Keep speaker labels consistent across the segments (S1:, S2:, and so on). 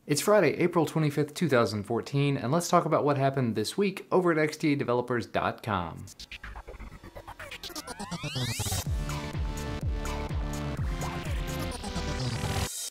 S1: It's Friday, April 25th, 2014, and let's talk about what happened this week over at xdadevelopers.com.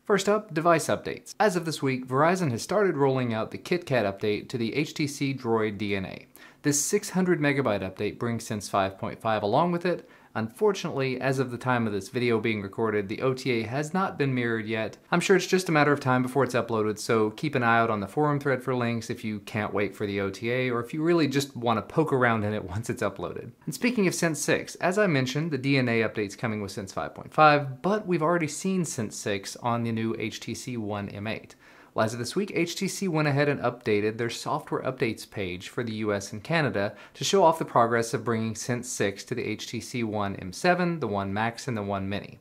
S1: First up, device updates. As of this week, Verizon has started rolling out the KitKat update to the HTC Droid DNA. This 600 megabyte update brings Sense 5.5 along with it. Unfortunately, as of the time of this video being recorded, the OTA has not been mirrored yet. I'm sure it's just a matter of time before it's uploaded, so keep an eye out on the forum thread for links if you can't wait for the OTA, or if you really just want to poke around in it once it's uploaded. And speaking of Sense 6, as I mentioned, the DNA update's coming with Sense 5.5, but we've already seen Sense 6 on the new HTC One M8. Well, as of this week, HTC went ahead and updated their software updates page for the US and Canada to show off the progress of bringing Sense 6 to the HTC One M7, the One Max, and the One Mini.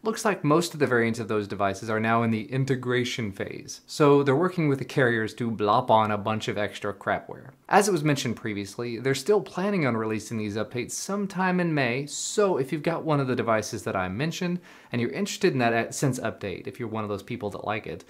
S1: Looks like most of the variants of those devices are now in the integration phase, so they're working with the carriers to blop on a bunch of extra crapware. As it was mentioned previously, they're still planning on releasing these updates sometime in May, so if you've got one of the devices that I mentioned and you're interested in that Sense update, if you're one of those people that like it,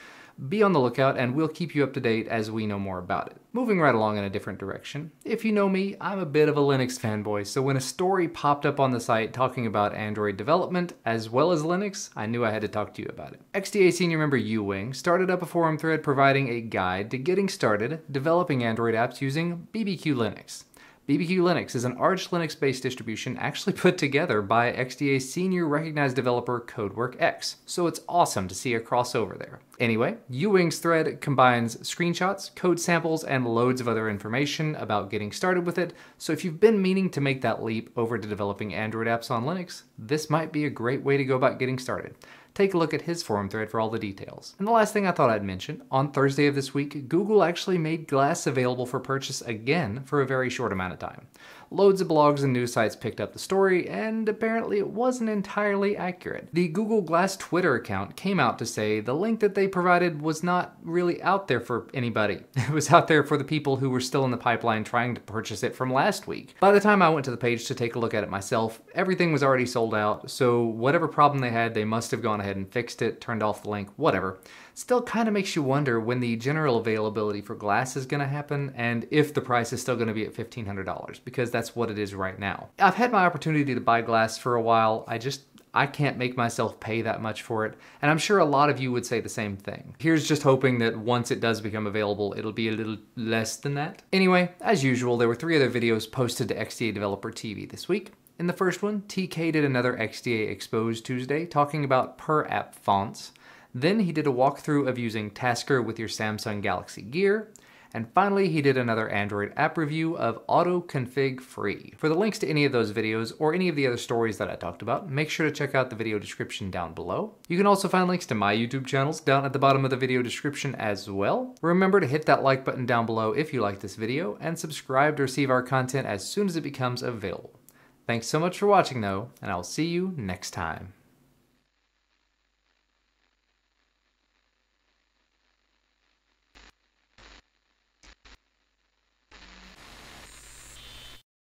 S1: be on the lookout and we'll keep you up to date as we know more about it. Moving right along in a different direction. If you know me, I'm a bit of a Linux fanboy, so when a story popped up on the site talking about Android development as well as Linux, I knew I had to talk to you about it. XDA senior member Ewing started up a forum thread providing a guide to getting started developing Android apps using BBQLinux. BBQLinux is an Arch Linux-based distribution actually put together by XDA's senior recognized developer CodeWorkX, so it's awesome to see a crossover there. Anyway, Ewing's thread combines screenshots, code samples, and loads of other information about getting started with it, so if you've been meaning to make that leap over to developing Android apps on Linux, this might be a great way to go about getting started. Take a look at his forum thread for all the details. And the last thing I thought I'd mention, on Thursday of this week, Google actually made Glass available for purchase again for a very short amount of time. Loads of blogs and news sites picked up the story, and apparently it wasn't entirely accurate. The Google Glass Twitter account came out to say the link that they provided was not really out there for anybody. It was out there for the people who were still in the pipeline trying to purchase it from last week. By the time I went to the page to take a look at it myself, everything was already sold out, so whatever problem they had, they must have gone ahead and fixed it, turned off the link, whatever. Still kind of makes you wonder when the general availability for Glass is going to happen and if the price is still going to be at $1,500, because that's what it is right now. I've had my opportunity to buy Glass for a while. I can't make myself pay that much for it, and I'm sure a lot of you would say the same thing. Here's just hoping that once it does become available, it'll be a little less than that. Anyway, as usual, there were 3 other videos posted to XDA Developer TV this week. In the first one, TK did another XDA Exposed Tuesday talking about per-app fonts. Then he did a walkthrough of using Tasker with your Samsung Galaxy Gear. And finally, he did another Android app review of Auto Config Free. For the links to any of those videos or any of the other stories that I talked about, make sure to check out the video description down below. You can also find links to my YouTube channels down at the bottom of the video description as well. Remember to hit that like button down below if you like this video, and subscribe to receive our content as soon as it becomes available. Thanks so much for watching though, and I'll see you next time.